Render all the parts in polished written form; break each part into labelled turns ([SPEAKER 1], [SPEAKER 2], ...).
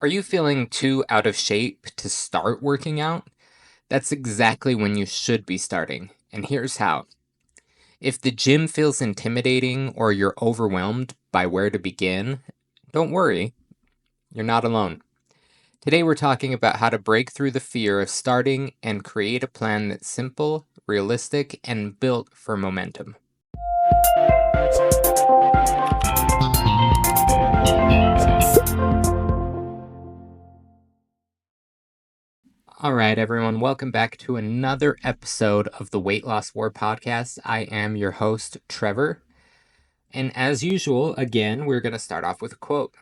[SPEAKER 1] Are you feeling too out of shape to start working out? That's exactly when you should be starting, and here's how. If the gym feels intimidating or you're overwhelmed by where to begin, don't worry, you're not alone. Today we're talking about how to break through the fear of starting and create a plan that's simple, realistic, and built for momentum. All right, everyone, welcome back to another episode of the Weight Loss War podcast. I am your host, Trevor. And as usual, again, we're going to start off with a quote.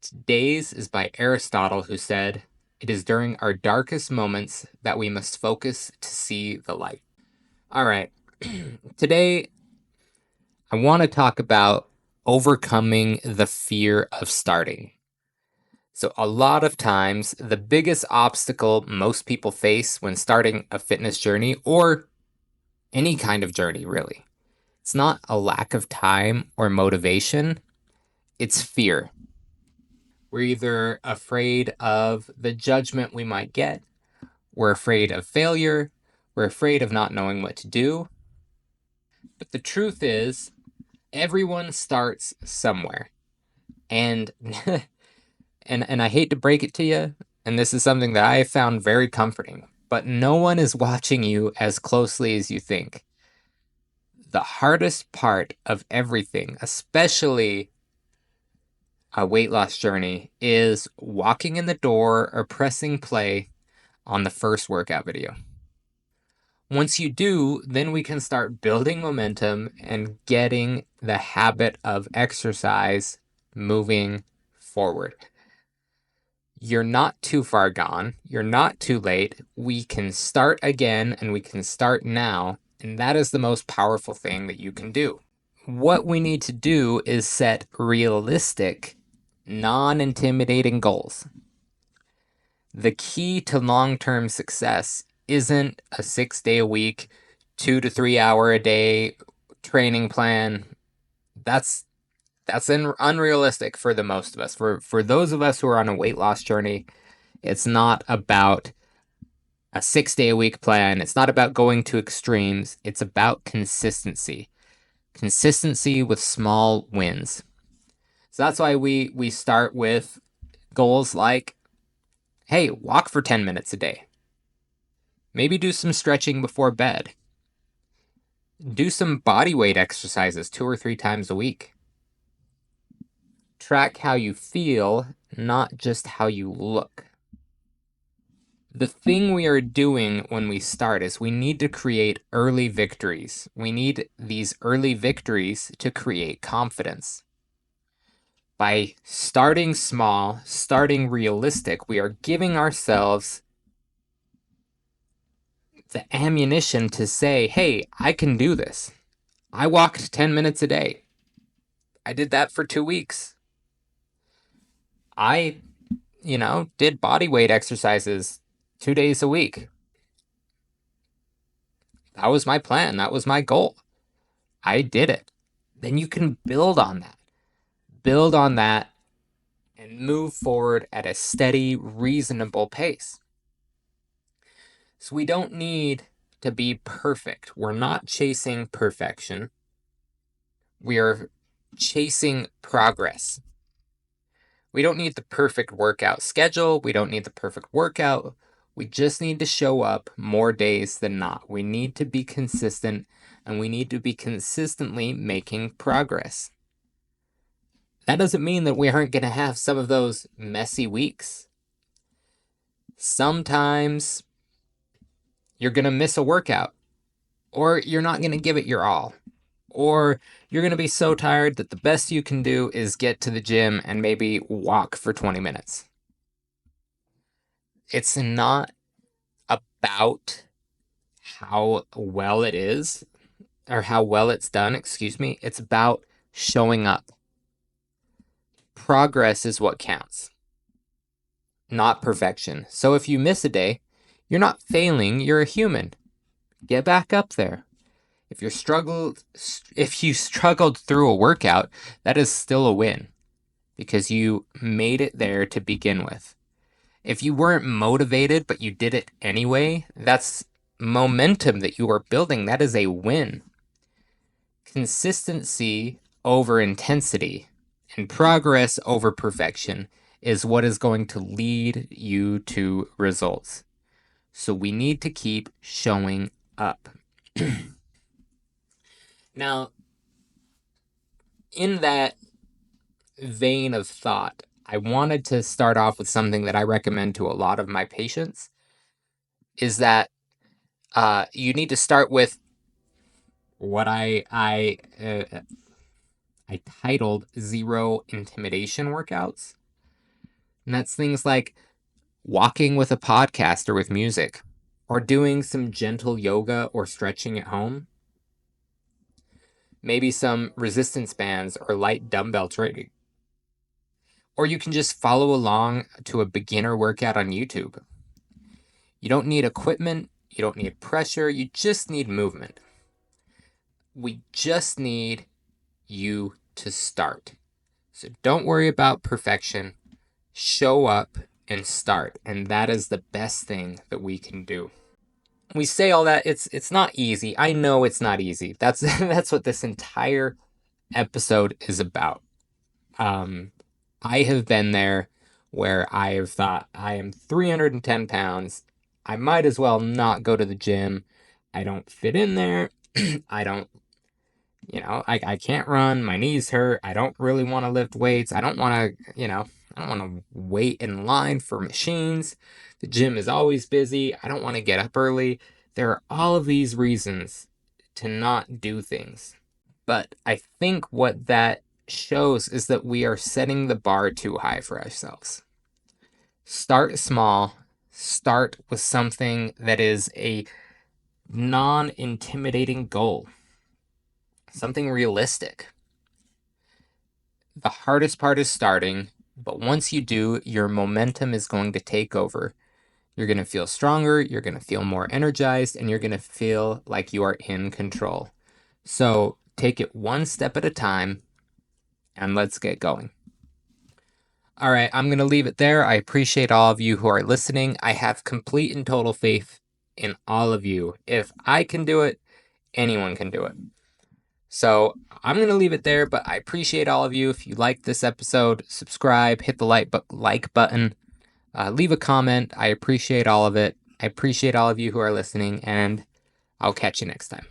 [SPEAKER 1] Today's is by Aristotle, who said, "It is during our darkest moments that we must focus to see the light." All right, today I want to talk about overcoming the fear of starting. So, a lot of times, the biggest obstacle most people face when starting a fitness journey or any kind of journey, really, it's not a lack of time or motivation, it's fear. We're either afraid of the judgment we might get, we're afraid of failure, we're afraid of not knowing what to do. But the truth is, everyone starts somewhere. And and I hate to break it to you, and this is something that I have found very comforting, but no one is watching you as closely as you think. The hardest part of everything, especially a weight loss journey, is walking in the door or pressing play on the first workout video. Once you do, then we can start building momentum and getting the habit of exercise moving forward. You're not too far gone. You're not too late. We can start again and we can start now. And that is the most powerful thing that you can do. What we need to do is set realistic, non-intimidating goals. The key to long-term success isn't a 6-day a week, 2 to 3 hour a day training plan. That's unrealistic for the most of us. For those of us who are on a weight loss journey, it's not about a 6-day a week plan. It's not about going to extremes. It's about consistency. Consistency with small wins. So that's why we start with goals like, hey, walk for 10 minutes a day. Maybe do some stretching before bed. Do some body weight exercises 2 or 3 times a week. Track how you feel, not just how you look. The thing we are doing when we start is we need to create early victories. We need these early victories to create confidence. By starting small, starting realistic, we are giving ourselves the ammunition to say, hey, I can do this. I walked 10 minutes a day. I did that for 2 weeks. I, did body weight exercises 2 days a week. That was my plan. That was my goal. I did it. Then you can build on that. Build on that and move forward at a steady, reasonable pace. So we don't need to be perfect. We're not chasing perfection. We are chasing progress. We don't need the perfect workout schedule. We don't need the perfect workout. We just need to show up more days than not. We need to be consistent, and we need to be consistently making progress. That doesn't mean that we aren't going to have some of those messy weeks. Sometimes you're going to miss a workout, or you're not going to give it your all, or you're going to be so tired that the best you can do is get to the gym and maybe walk for 20 minutes. It's not about how well it is, or how well it's done, It's about showing up. Progress is what counts, not perfection. So if you miss a day, you're not failing, you're a human. Get back up there. If you struggled through a workout, that is still a win. because you made it there to begin with. If you weren't motivated, but you did it anyway, that's momentum that you are building. That is a win. Consistency over intensity and progress over perfection is what is going to lead you to results. So we need to keep showing up. Now, in that vein of thought, I wanted to start off with something that I recommend to a lot of my patients is that you need to start with what I titled zero intimidation workouts. And that's things like walking with a podcast or with music, or doing some gentle yoga or stretching at home, maybe some resistance bands or light dumbbell training. Or you can just follow along to a beginner workout on YouTube. You don't need equipment, you don't need pressure, you just need movement. We just need you to start. So don't worry about perfection. Show up and start. And that is the best thing that we can do. We say all that, it's not easy. I know it's not easy. That's that's what this entire episode is about. I have been there where I have thought I am 310 pounds. I might as well not go to the gym. I don't fit in there. I don't, I can't run. My knees hurt. I don't really want to lift weights. I don't want to, I don't want to wait in line for machines. The gym is always busy. I don't want to get up early. There are all of these reasons to not do things. But I think what that shows is that we are setting the bar too high for ourselves. Start small. Start with something that is a non-intimidating goal. Something realistic. The hardest part is starting, but once you do, your momentum is going to take over. You're going to feel stronger, you're going to feel more energized, and you're going to feel like you are in control. So take it one step at a time, and let's get going. All right, I'm going to leave it there. I appreciate all of you who are listening. I have complete and total faith in all of you. If I can do it, anyone can do it. So I'm going to leave it there, but I appreciate all of you. If you like this episode, subscribe, hit the like button, leave a comment. I appreciate all of it. I appreciate all of you who are listening, and I'll catch you next time.